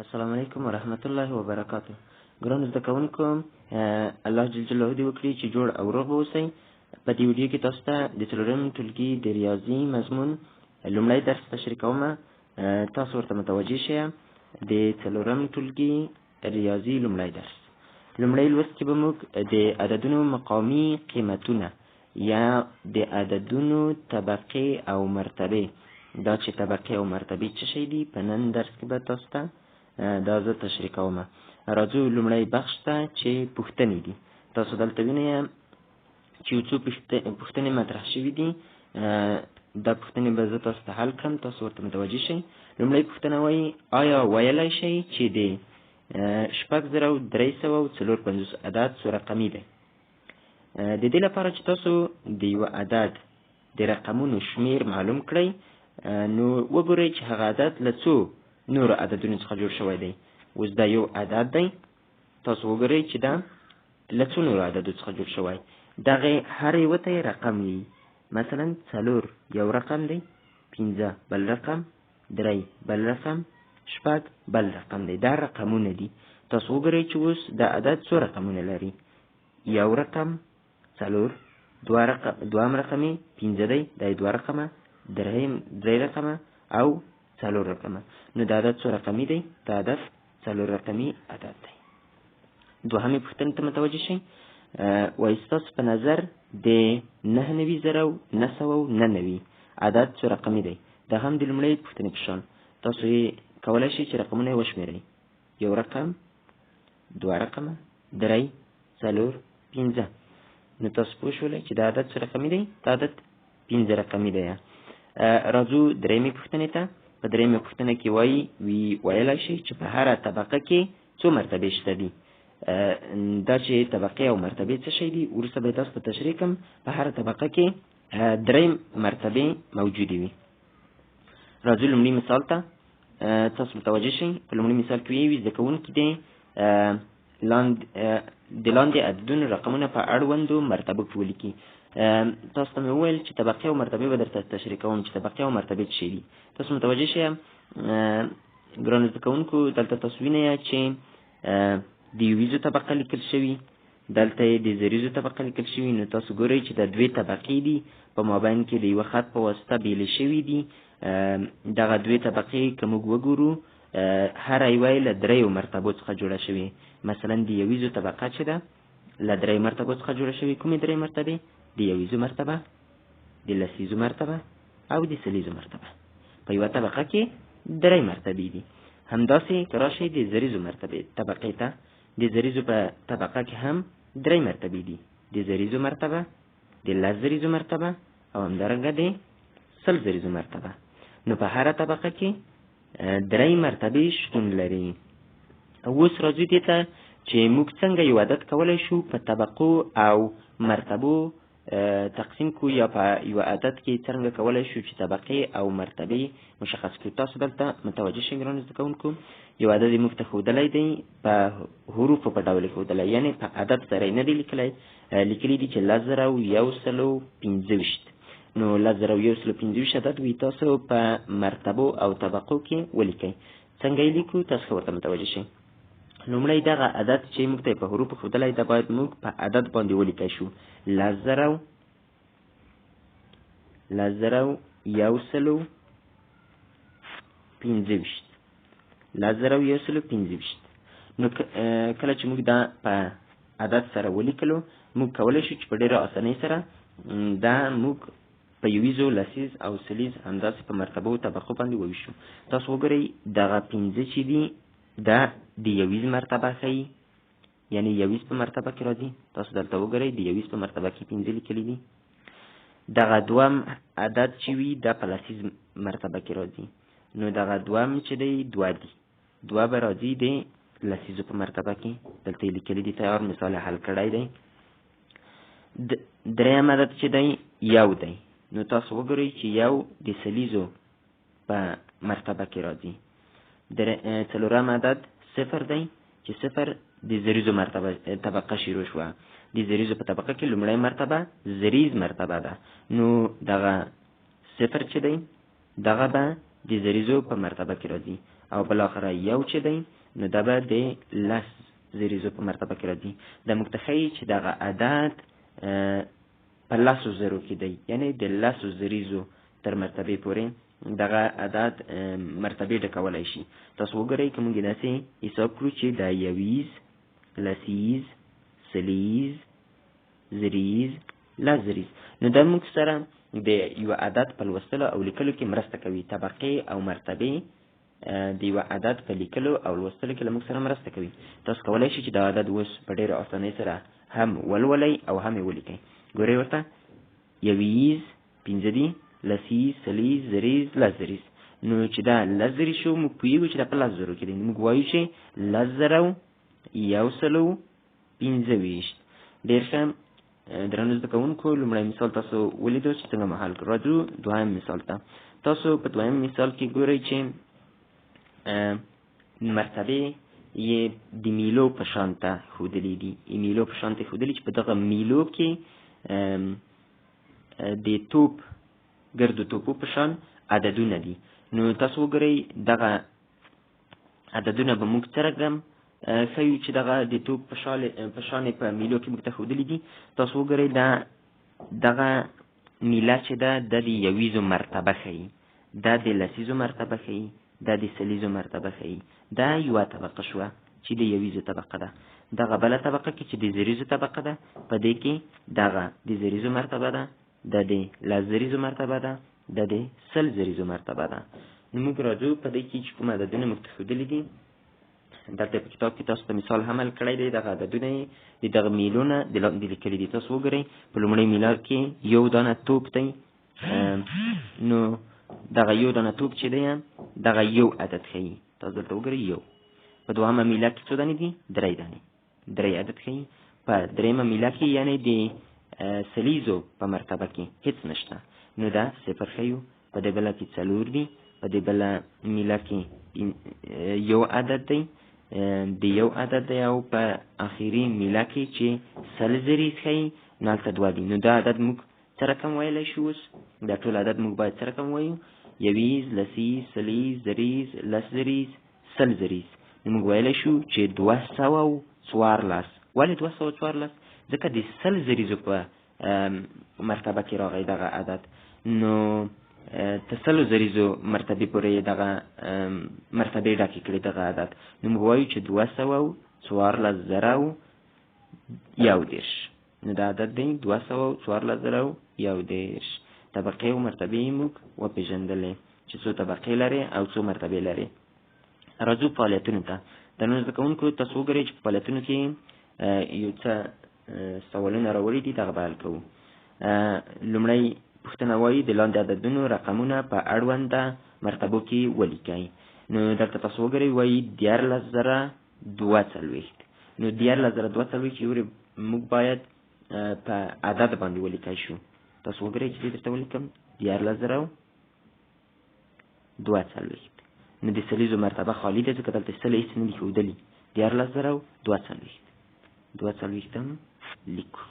السلام علیکم ورحمت الله وبرکاته. ګرانو زده کوونکو، الله جل جلاله دې وکړي چې جوړ او روغ اوسئ. په دې ویډیو کې تاسو ته د څلورم ټولګي د ریاضي مضمون لومړی درس تشریح کوم. تاسو ورته متوجه شئ. د څلورم ټولګي ریاضي لومړی درس لومړی لوست کې به موږ د عددونو مقامي قیمتونه یا د عددونو طبقې او مرتبې، دا چې طبقې او مرتبې څه شی دي، په نن درس کې به تاسو ته دا زه تشریح کوم. راځو لومړی بخش ته چې پوښتنې دي. تاسو دلته وینئ چې یو څو پوښتنې مطرح شوي دي. دا پوښتنې به زه تاسو ته حل کړم، تاسو ورته متوجه شئ. لومړی پوښتنه وایي: آیا ویلی شئ چې د 6354 عدد څو رقمي دی؟ د دې لپاره چې تاسو د یو عدد د رقمونو شمیر معلوم کړئ، نو وګورئ چې هغه عدد له څو نورو عددونو څخه جوړ شوی دی. اوس دا یو عدد دی، تاسو وګورئ چې دا له څو نورو عددو څخه جوړ شوی. دغه هر یوه ته یې رقم وي. مثلا 4 یو رقم دی، 5 بل رقم، 3 بل رقم، 6 بل رقم دی. دا رقمونه دي. تاسو وګورئ چې اوس دا عدد څو رقمونه لري. یو رقم، 4، دوهم رقم 5 دی، دا 2 رقمه، 3 رقمه او 4 رقمه. نو دا عدد څو رقمي دی؟ دا عدد 4 رقمي عدد دی. دوهمې پوښتنې ته متوجه شئ. وایي ستاسو په نظر د 9999 عدد څو رقمي دی؟ دا هم د لومړۍ پوښتنې په شان تاسو یې کولی شئ چې رقمونه یې وشمېرئ. یو رقم، 2 رقمه، 3، 4، 5. نو تاسو پوه شولئ چې دا عدد څو رقمي دی؟ دا عدد 5 رقمي دی. راځو درېیمې پوښتنې ته. په درېیمې پوښتنه کې ویلی شئ چې په هره طبقه کې څو مرتبې شته دي. دا چې طبقې او مرتبې څه شی دي، وروسته به یې تاسو ته تشریح کړم. په هره طبقه کې 3 مرتبې موجودې وي. راځو لومړي مثال ته. تاسو متوجه شئ. په لومړي مثال کې وایي زده کوونکي د لاندې عددونو رقمونه په اړوندو مرتبو کې ولیکي. تاسو ته مې وویل چې طبقې او مرتبې به درته تشریح کوم چې طبقې او مرتبې څه شی دي. تاسو متوجه شئ. ګرانو زده کوونکو، دلته تاسو وینئ چې د یویزو طبقه لیکل شوي، دلته یې د زریزو طبقه لیکل شوي. نو تاسو ګورئ چې دا 2 طبقې دي، په مابین کې د یوه خط په واسطه بیلې شوي دي. دغه 2 طبقې که موږ وګورو، هره یوه یې له 3 مرتبو څخه جوړه شوې. مثلا د یویزو طبقه چې ده له 3 مرتبو څخه جوړه شوې. کومې 3 مرتبې؟ د یویزو مرتبه، د لسیزو مرتبه او د سلیزو مرتبه. په یوه طبقه کې 3 مرتبې دي. همداسې که راشئ د زریزو مرتبې طبقې ته، د زریزو په طبقه کې هم 3 مرتبې دي. د زریزو مرتبه، د 10 زریزو مرتبه او همدارنګه د 100 زریزو مرتبه. نو په هره طبقه کې 3 مرتبې شتون لري. اوس راځو دې ته چې موږ څنګه یو عدد کولی شو په طبقو او مرتبو تقسیم کو، یا په یو عدد کې څنګه کولی شو چې طبقې او مرتبې مشخص کړو. تاسو دلته متوجه شئ ګرانو زده کوونکو. یو عدد یې موږ ته ښودلی دی، په حروفو په ډول یې ښودلی، یعنې په عدد سره یې نه دی لیکلی. لیکلي دي چې 10125. نو 10125 عدد وي. تاسو په مرتبو او طبقو کې ولیکئ. څنګه یې لیکو تاسو ورته متوجه شئ. لومړی دغه عدد چې موږ ته یې په حروفو ښودلی، دا باید موږ په عدد باندې ولیکئ شو. 10125. نو کله چې موږ دا په عدد سره ولیکلو، موږ کولی شو چې په ډېره اسانۍ سره دا موږ په یویزو، لسیز او سلیز همداسې په مرتبو او طبقو باندې وویشو. تاسو وګورئ دغه 5 چې دي دا د یویز مرتبه ښیي، یعنی یویز په مرتبه کې راځي. تاسو دلته وګورئ د یویز په مرتبه کې 5 لیکلي دي. دغه دوم عدد چې وي دا په لسیز مرتبه کې راځي. نو دغه دوم چې دی 2 دي، 2 به راځي د لسیزو په مرتبه کې. دلته یې لیکلي دي، تیار مثال حل کړی دی. درېیم عدد چې دی 1 دی. نو تاسو وګورئ چې 1 د سلیزو په مرتبه کې راځي. څلورم عدد 0 دی، چې 0 د زریزو مرتبه طبقه شروع شوه. د زریزو په طبقه کې لومړی مرتبه زریز مرتبه ده. نو دغه 0 چې دی دغه به د زریزو په مرتبه کې راځي. او بل اخره یو چې دی نو دا به د 10 زریزو په مرتبه کې راځي. د موږ ته ښیي چې دغه عدد په 10 زرو کې دی، یعنی د 10 زریزو تر مرتبه پورې دغه عدد مرتبه ډکولای شي. تاسو وګورئ که موږ داسې حساب کړو چې دا یویز، لسیز، سلیز، زریز، لزریز، نو دا موږ سره د یو عدد په لوستلو او لیکلو کې مرسته کوي. طبقې او مرتبه د یو عدد په لیکلو او لوستلو کې له موږ سره مرسته کوي. تاسو کولی شئ چې دا عدد اوس په ډېره اسانۍ سره هم ولولئ او هم یې ولیکئ. ګورئ ورته یویز 5 دي، لسیز، سلیز، زریز، لزریز. نو چې دا لزریز شو موږ پوهېږو چې دا په 10 زرو کې دی. موږ وایو چې 10,125. ډېر ښه درنو زده کوونکو، لومړی مثال تاسو ولیدو چې څنګه مه حل کړو. راځو دویم مثال ته. تاسو په دویم مثال کې ګورئ چې مرتبه یې د میلو په شان ته ښودلي دي. میلو په شان ته ښودلي چې په دغه میلو کې د توپ ګردو توپو په شان عددونه دي. نو تاسو وګورئ دغه عددونه به موږ څرنګه ښیو چې دغه د توپ په شان په میلو کې موږ ته ښودلي دي. تاسو وګورئ دغه میله چې ده د یویزو مرتبه ښیي، دا د لسیزو مرتبه ښیي، دا د سلیزو مرتبه ښیي. دا یوه طبقه شوه چې د یویزو طبقه ده. دغه بله طبقه کې چې د زریزو طبقه ده، په دې کې دغه د زریزو مرتبه ده، دا د لزریزو مرتبه ده، دا د سل زریزو مرتبه ده. نو موږ راځو په دې کې چې کوم عددونه موږ ته ښودلي دي. دلته په کتاب کې تاسو ته مثال حمل کړی دی. دغه عددونه یې د دغه میلونه د لاندې لیکلي دي. تاسو وګورئ په لومړۍ میله کې یو دانه توپ دی. نو دغه یو دانه توپ چې دی دغه یو عدد ښیي. تاسو دلته وګورئ یو. په دوهمه میله کې څو دانې دي؟ 3 دانې. 3 عدد ښیي. په درېیمه میله کې یعنی د سلیزو په مرتبه کې هیڅ نشته، نو دا 0 ښیو. په دې بله کې 4 دي. په دې بله میله کې یو عدد دی، د یو عدد دی. او په آخري میله کې چې 100 زریز ښیي نو هلته 2 دي. نو دا عدد موږ څه رقم ویلی شو؟ اوس دا ټول عدد موږ باید څه رقم وایو؟ یویز، لسیز، سلیز، زریز، لسزریز، 100 زریز. نو موږ ویلی شو چې 214. ولې 214؟ ځکه د 100 زریزو په مرتبه کې راغی دغه عدد. نو ته 100 زریزو مرتبې پورې دغه مرتبې ډکې کړي دغه عدد. نو موږ وایو چې 214,110. نو دا عدد دی 214,110. طبقې او مرتبې موږ وپېژندلې چې څو طبقې لري او څو مرتبې لري. راځو فعالیتونو ته. درنو زده کوونکو، تاسو وګورئ چې په فعالیتونو کې یو څه سوالونه راوړي دي. دغه به حل کوو. لومړی پوښتنه وایي د لاندې عددونو رقمونه په اړونده مرتبو کې ولیکئ. نو دلته تاسو وګورئ وایي 14,240. نو 14,240 یورې موږ باید په عدد باندې ولیکای شو. تاسو وګورئ چې درته ولیکم 14,240. نو د سلیزو مرتبه خالی ده ځکه دلته سل هېڅ نه دي ښودلي. 14,240 لیکو.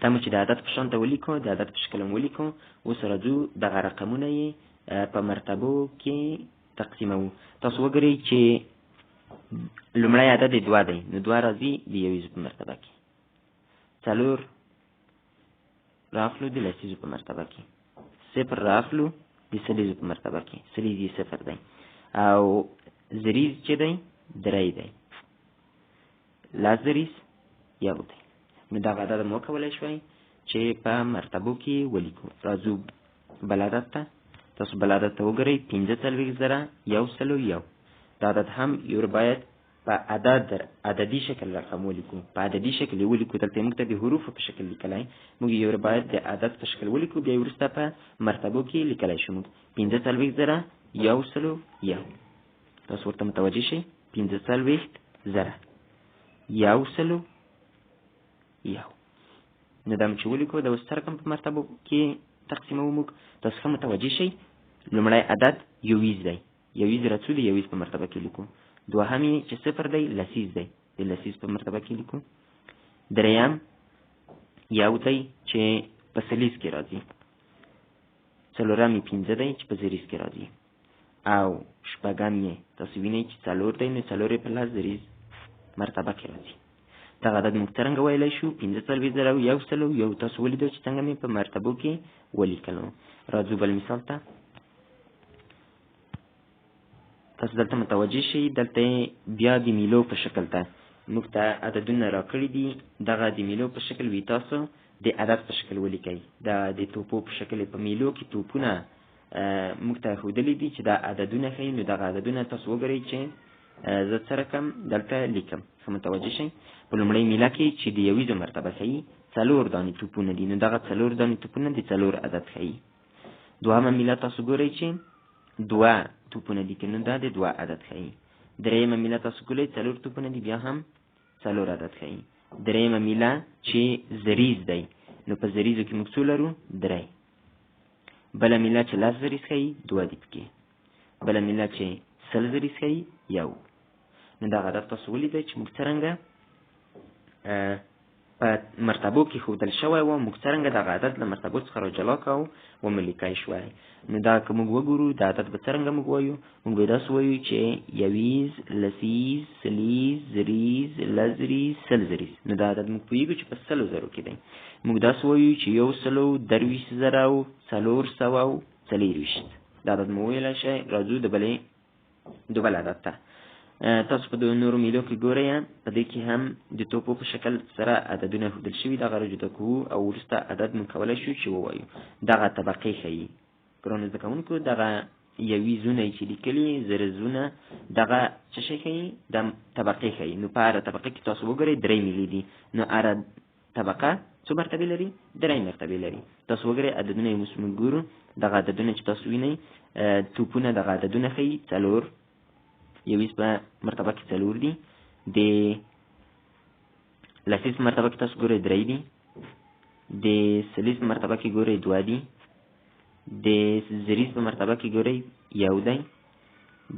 دا مو چې د عدد په شان ته ولیکو، د عدد په شکل هم ولیکو. اوس راځو دغه رقمونه یې په مرتبو کې تقسیموو. تاسو وګورئ چې لومړی عدد 2 دی. نو 2 راځي د یویزو په مرتبه کې. 4 راخلو د لسیزو په مرتبه کې. 0 راخلو د سلیزو په مرتبه کې. سلیز یې 0 دی. او زریز چې دی 3 دی. لزریز 1 دی. نو دغه عدد مو کولی شوئ چې په مرتبو کې ولیکو. راځو بل عدد ته. تاسو بل عدد ته وګورئ 45,101. دا عدد هم یو باید په عددي شکل رقم ولیکو. په عددي شکل یې ولیکو. دلته موږ ته د حروفو په شکل لیکلی. موږ یو باید د عدد په شکل ولیکو، بیا یې وروسته په مرتبو کې لیکلی شو. موږ 45,101. تاسو ورته متوجه شئ. 45,101. نو دا چې ولیکو د اوس رقم په مرتبو کې تقسیموو موږ. تاسو ښه متوجه شئ. لومړی عدد یویز دی. یویز راڅو د یویز په مرتبه کې لیکو. دوهم یې چې 0 دی لسیز دی. د لسیز په مرتبه کې لیکو. دریم یو دی چې په سلیز کې راځي. څلورم یې 5 دی چې په زریز کې راځي. او شپږم یې تاسو وینئ چې 4 دی، نو 4 یې په لاس زریز مرتبه کې راځي. دغه عدد موږ څرنګه ویلی شو؟ 45,100 یو تاسو ولیدو چې څنګه مې په مرتبو کې ولیکلو. راځو بل مثال ته. تاسو دلته متوجه شئ، دلته بیا د میلو په شکل ته موږ ته عددونه راکړي دي. دغه د میلو په شکل وي، تاسو د عدد په شکل ولیکئ. دا د توپو په شکل په میلو کې توپونه موږ ته ښودلي دي چې دا عددونه ښیي. نو دغه عددونه تاسو وګورئ چې زه څه رقم دلته لیکم. ښه متوجه شئ. په لومړۍ میله کې چې د یویزو مرتبه ښیي 4 دانې توپونه دي، نو دغه 4 دانې توپونه د 4 عدد ښیي. دوهمه میله تاسو ګورئ چې 2 توپونه دي، نو دا د 2 عدد ښیي. درېیمه میله تاسو ګورئ 4 توپونه دي، بیا هم 4 عدد ښیي. درېیمه میله چې زریز دی، نو په زریزو کې موږ څو لرو؟ 3. بله میله چې 10 زریز ښیي 2 دي پکې. بله میله چې 100 زریز ښیي 1. نو دغه عدد تاسو ولیدئ چې موږ څرنګه په مرتبو کې ښودل شوی و، موږ څرنګه دغه عدد له مرتبو څخه راجلا کوو و ملیکای شوی. نو دا که موږ وګورو دا عدد به څرنګه موږ وایو؟ موږ به داسې وایو چې یویز، لسیز، سلیز، زریز، لزریز، 100 زریز. نو دا عدد موږ پوهېږو چې په 100,000 کې دی. موږ داسې وایو چې 123,000 424. دا عدد مو ویلی شئ. راځو د بل عدد ته. تاسو په نورو میلو کې ګورئ، په دې کې هم د توپو په شکل سره عددونه ښودل شوي. دغه را جدا کوو او وروسته عدد موږ کولی شو چې ووایو. دغه طبقې ښیي. ګرانو زده کوونکو، دغه یویزونه چې لیکلي، زرزونه، دغه څه شی ښیي؟ د طبقې ښیي. نو په هره طبقه کې تاسو وګورئ 3 میلې دي. نو هره طبقه څو مرتبې لري؟ 3 مرتبې لري. تاسو وګورئ عددونه یې موږ ګورو. دغه عددونه چې تاسو وینئ توپونه دغه عددونه ښیي. 4 یویز په مرتبه کې 4 دي. د لسیز په مرتبه کې تاسو ګورئ 3 دي. د سلیز په مرتبه کې ګورئ 2 دي. د زریز په مرتبه کې ګورئ 1 دی.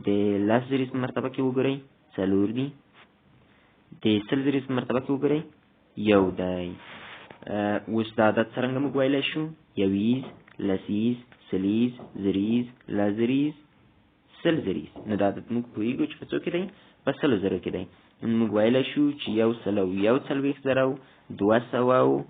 د 10 زریز په مرتبه کې وګورئ 4 دي. د 100 زریز په مرتبه کې وګورئ 1 دی. اوس دا عدد څرنګه موږ ویلی شو؟ یویز، لسیز، سلیز، زریز، لزریز، 100 زریز. نو دا عدد موږ پوهېږو چې په څو کې دی؟ په 100,000 کې دی. موږ ویلی شو چې 141,000 200